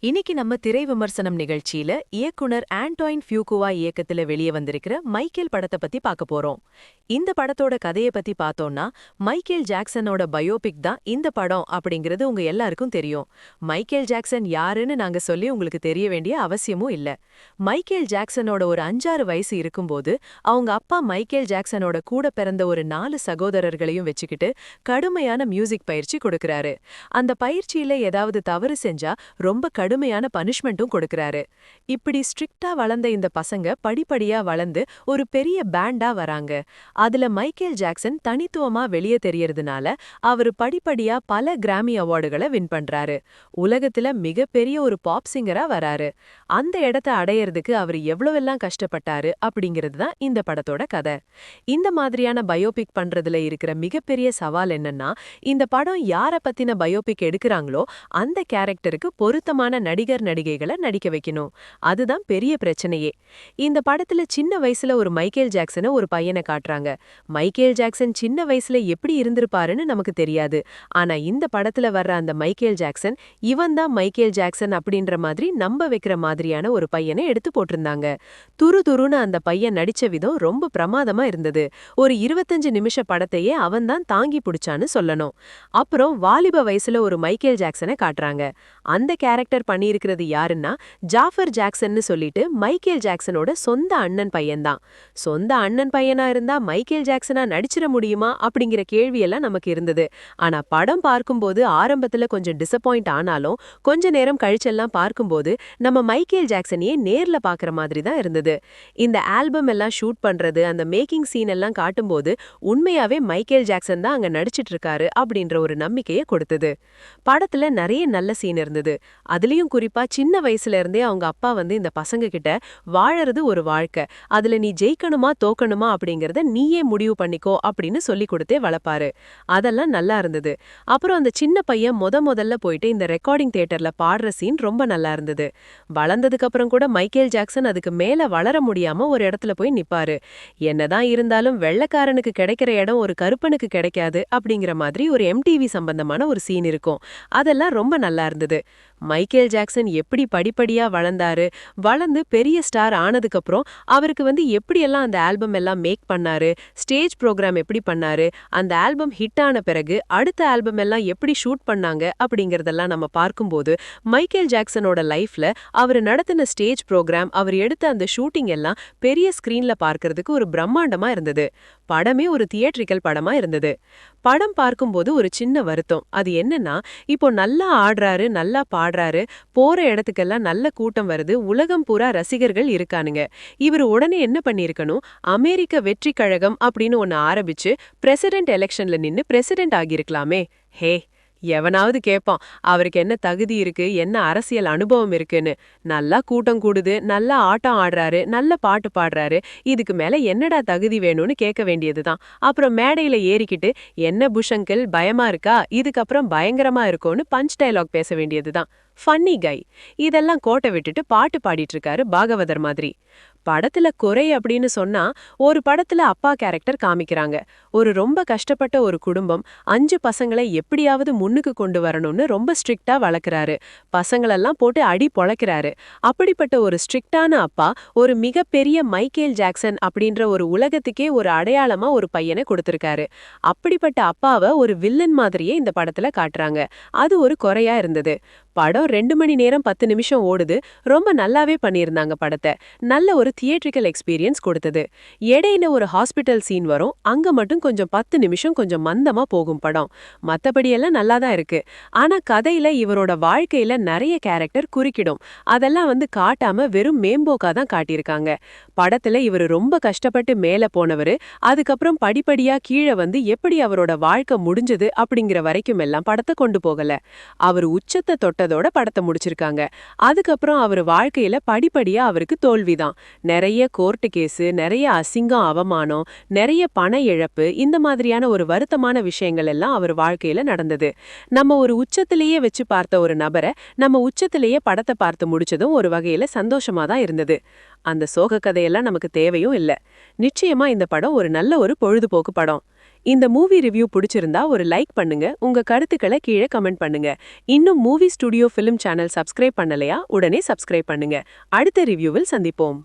இன்னைக்கு நம்ம திரை விமர்சனம் நிகழ்ச்சியில இயக்குனர் ஆண்டோயின் ஃபியூகுவா இயக்கத்துல வெளியே வந்திருக்கிற மைக்கேல் படத்தை பத்தி பார்க்க போறோம். இந்த படத்தோட கதையை பத்தி பார்த்தோம்னா, மைக்கேல் ஜாக்சனோட பயோபிக் தான் இந்த படம் அப்படிங்கிறது உங்க எல்லாருக்கும் தெரியும். மைக்கேல் ஜாக்சன் யாருன்னு நாங்க சொல்லி உங்களுக்கு தெரிய வேண்டிய அவசியமும் இல்ல. மைக்கேல் ஜாக்சனோட ஒரு 5-6 வயசு இருக்கும்போது அவங்க அப்பா மைக்கேல் ஜாக்சனோட கூட பிறந்த ஒரு 4 சகோதரர்களையும் வச்சுக்கிட்டு கடுமையான மியூசிக் பயிற்சி கொடுக்கறாரு. அந்த பயிற்சியில ஏதாவது தவறு செஞ்சா ரொம்ப கடுமையான பனிஷ்மெண்ட்டும் கொடுக்கறாரு. இப்படி ஸ்ட்ரிக்ட்டா வளர்ந்த இந்த பசங்க படிப்படியா வளர்ந்து ஒரு பெரிய பேண்டா வராங்க. அதுல மைக்கேல் ஜாக்சன் தனித்துவமா வெளியே தெரியறதுனால அவரு படிப்படியா பல கிராமி அவார்டுகளை வின் பண்றாரு. உலகத்துல மிகப்பெரிய ஒரு பாப் சிங்கரா வராரு. அந்த இடத்தை அடையறதுக்கு அவர் எவ்வளவெல்லாம் கஷ்டப்பட்டாரு அப்படிங்கிறது தான் இந்த படத்தோட கதை. இந்த மாதிரியான பயோபிக் பண்றதுல இருக்கிற மிகப்பெரிய சவால் என்னன்னா, இந்த படம் யார பத்தின பயோபிக் எடுக்கறாங்களோ அந்த கேரக்டருக்கு பொருத்தமான நடிகர் நடிகைகளை நடிக்க வைக்கணும். அதுதான் பெரிய பிரச்சனையே. இந்த படத்துல சின்ன வயசுல ஒரு மைக்கேல் ஜாக்சனை ஒரு பையனை காட்டுறாங்க. மைக்கேல் ஜாக்சன் சின்ன வயசுல எப்படி இருந்திருப்பாருன்னு நமக்கு தெரியாது. ஆனா இந்த படத்துல வர்ற அந்த மைக்கேல் ஜாக்சன் இவன் தான் மைக்கேல் ஜாக்சன் அப்படின்ற மாதிரி நம்ப வைக்கிற மாதிரியான ஒரு பையனை எடுத்து போட்டிருந்தாங்க. துரு துருன்னு அந்த பையன் நடிச்ச விதம் ரொம்ப பிரமாதமா இருந்தது. ஒரு 25 நிமிஷ படத்தையே அவன் தான் தாங்கி பிடிச்சான்னு சொல்லணும். அப்புறம் வாலிப வயசுல ஒரு மைக்கேல் ஜாக்சனை காட்டுறாங்க. அந்த கேரக்டர் பண்ணியிருக்கிறது யாருன்னா, ஜாஃபர் ஜாக்சன்னு சொல்லிட்டு மைக்கேல் ஜாக்சனோட சொந்த அண்ணன் பையன்தான். சொந்த அண்ணன் பையனா இருந்தா மைக்கேல் ஜாக்சனா நடிச்சிட முடியுமா அப்படிங்கிற கேள்வியெல்லாம் நமக்கு இருந்தது. ஆனா படம் பார்க்கும்போது ஆரம்பத்துல கொஞ்சம் டிசப்பாயிண்ட் ஆனாலும் கொஞ்ச நேரம் கழிச்செல்லாம் பார்க்கும்போது நம்ம மைக்கேல் ஜாக்சனையே நேர்ல பாக்குற மாதிரி தான் இருந்தது. இந்த ஆல்பம் எல்லாம் ஷூட் பண்றது, அந்த மேக்கிங் சீன் எல்லாம் காட்டும்போது உண்மையாவே மைக்கேல் ஜாக்சன் தான் அங்க நடிச்சிட்டு இருக்காரு அப்படின்ற ஒரு நம்பிக்கையை கொடுத்தது. படத்துல நிறைய நல்ல சீன் இருந்தது. அதுலயும் குறிப்பா சின்ன வயசுல இருந்தே அவங்க அப்பா இந்த பசங்க கிட்ட வாழறது ஒரு வாழ்க்கை, அதுல நீ ஜெயிக்கணுமா தோக்கணுமா அப்படிங்கறத நீயே முடிவு பண்ணிக்கோ அப்படின்னு சொல்லி கொடுத்தே வளர்ப்பாரு. அதெல்லாம் நல்லா இருந்தது. அப்புறம் அந்த சின்ன பையன் முதல்ல போயிட்டு இந்த ரெக்கார்டிங் தியேட்டர்ல பாடுற சீன் ரொம்ப நல்லா இருந்தது. வளர்ந்ததுக்கு அப்புறம் கூட மைக்கேல் ஜாக்சன் அதுக்கு மேல வளர முடியாம ஒரு இடத்துல போய் நிப்பாரு. என்னதான் இருந்தாலும் வெள்ளைக்காரனுக்கு கிடைக்கிற இடம் ஒரு கருப்பனுக்கு கிடைக்காது அப்படிங்கிற மாதிரி ஒரு எம்டிவி சம்பந்தமான ஒரு சீன் இருக்கும். அதெல்லாம் ரொம்ப நல்லா இருந்தது. மைக்கேல் ஜாக்சன் எப்படி படிப்படியா வளர்ந்தாரு, வளர்ந்து பெரிய ஸ்டார் ஆனதுக்கப்புறம் அவருக்கு எப்படியெல்லாம் அந்த ஆல்பம் எல்லாம் மேக் பண்ணாரு, ஸ்டேஜ் ப்ரோக்ராம் எப்படி பண்ணாரு, அந்த ஆல்பம் ஹிட் ஆன பிறகு அடுத்த ஆல்பம் எல்லாம் எப்படி ஷூட் பண்ணாங்க அப்படிங்கறதெல்லாம் நம்ம பார்க்கும்போது மைக்கேல் ஜாக்சனோட லைஃப்ல அவர் நடத்தின ஸ்டேஜ் ப்ரோக்ராம், அவர் எடுத்த அந்த ஷூட்டிங் எல்லாம் பெரிய ஸ்கிரீன்ல பார்க்கறதுக்கு ஒரு பிரம்மாண்டமா இருந்தது. படமே ஒரு தியேட்ரிக்கல் படமா இருந்தது. படம் பார்க்கும்போது ஒரு சின்ன வருத்தம். அது என்னன்னா, இப்போ நல்லா ஆடுறாரு, நல்லா பாடுறாரு, போற இடத்துக்கெல்லாம் நல்ல கூட்டம் வருது, உலகம் பூரா ரசிகர்கள் இருக்கானுங்க. இவரு உடனே என்ன பண்ணிருக்கணும், அமெரிக்க வெற்றி கழகம் அப்படின்னு ஒன்னு ஆரம்பிச்சு பிரசிடென்ட் எலெக்ஷன்ல நின்னு பிரசிடென்ட் ஆகியிருக்கலாமே. ஹே, எவனாவது கேட்பான் அவருக்கு என்ன தகுதி இருக்கு, என்ன அரசியல் அனுபவம் இருக்குன்னு. நல்லா கூட்டம் கூடுது, நல்லா ஆட்டம் ஆடுறாரு, நல்ல பாட்டு பாடுறாரு, இதுக்கு மேல என்னடா தகுதி வேணும்னு கேட்க வேண்டியதுதான். அப்புறம் மேடையில ஏறிக்கிட்டு என்ன புஷ் அங்கிள் பயமா இருக்கா, இதுக்கப்புறம் பயங்கரமா இருக்கும்னு பஞ்ச் டயலாக் பேச வேண்டியதுதான். ஃபன்னி கை. இதெல்லாம் கோட்டை விட்டுட்டு பாட்டு பாடிட்டு இருக்காரு பாகவதர் மாதிரி. படத்துல குறை அப்படின்னு சொன்னா, ஒரு படத்துல அப்பா கேரக்டர் காமிக்கிறாங்க. ஒரு ரொம்ப கஷ்டப்பட்ட ஒரு குடும்பம் 5 பசங்களை எப்படியாவது முன்னுக்கு கொண்டு வரணும்னு ரொம்ப ஸ்ட்ரிக்ட்டா வளர்க்கறாரு. பசங்களெல்லாம் போட்டு அடி பொளக்கிறாரு. அப்படிப்பட்ட ஒரு ஸ்ட்ரிக்ட்டான அப்பா ஒரு மிகப்பெரிய மைக்கேல் ஜாக்சன் அப்படின்ற ஒரு உலகத்துக்கே ஒரு அடையாளமா ஒரு பையனை கொடுத்திருக்காரு. அப்படிப்பட்ட அப்பாவை ஒரு வில்லன் மாதிரியே இந்த படத்துல காட்டுறாங்க. அது ஒரு குறையா இருந்தது. படம் 2 மணி நேரம் 10 நிமிஷம் ஓடுது. ரொம்ப நல்லாவே பண்ணியிருந்தாங்க படத்தை. நல்ல ஒரு தியேட்ரிக்கல் எக்ஸ்பீரியன்ஸ் கொடுத்தது. இடையில ஒரு ஹாஸ்பிட்டல் சீன் வரும். அங்க மட்டும் கொஞ்சம் 10 நிமிஷம் கொஞ்சம் மந்தமா போகும் படம். மத்தபடியெல்லாம் நல்லா தான் இருக்கு. ஆனா கதையில இவரோட வாழ்க்கையில நிறைய கேரக்டர் குறுக்கிடும். அதெல்லாம் காட்டாம வெறும் மேம்போக்கா தான் காட்டியிருக்காங்க. படத்துல இவர் ரொம்ப கஷ்டப்பட்டு மேல போனவரு, அதுக்கப்புறம் படிப்படியா கீழே எப்படி அவரோட வாழ்க்கை முடிஞ்சது அப்படிங்கிற வரைக்கும் எல்லாம் படத்தை கொண்டு போகல. அவர் உச்சத்தை தொட்டதோட படத்தை முடிச்சிருக்காங்க. அதுக்கப்புறம் அவர் வாழ்க்கையில படிப்படியா அவருக்கு தோல்விதான். நிறைய கோர்ட்டு கேஸு, நிறைய அசிங்கம் அவமானம், நிறைய பண இழப்பு, இந்த மாதிரியான ஒரு வருத்தமான விஷயங்கள் எல்லாம் அவர் வாழ்க்கையில நடந்தது. நம்ம ஒரு உச்சத்திலேயே வச்சு பார்த்த ஒரு நபரை நம்ம உச்சத்திலேயே படத்தை பார்த்து முடிச்சதும் ஒரு வகையில சந்தோஷமா தான் இருந்தது. அந்த சோக கதையெல்லாம் நமக்கு தேவையும் இல்ல. நிச்சயமா இந்த படம் ஒரு நல்ல ஒரு பொழுதுபோக்கு படம். இந்த மூவி ரிவ்யூ பிடிச்சிருந்தா ஒரு லைக் பண்ணுங்க, உங்க கருத்துக்களை கீழே கமெண்ட் பண்ணுங்க. இன்னும் movie studio film channel subscribe பண்ணலையா? உடனே சப்ஸ்கிரைப் பண்ணுங்க. அடுத்த ரிவ்யூவில் சந்திப்போம்.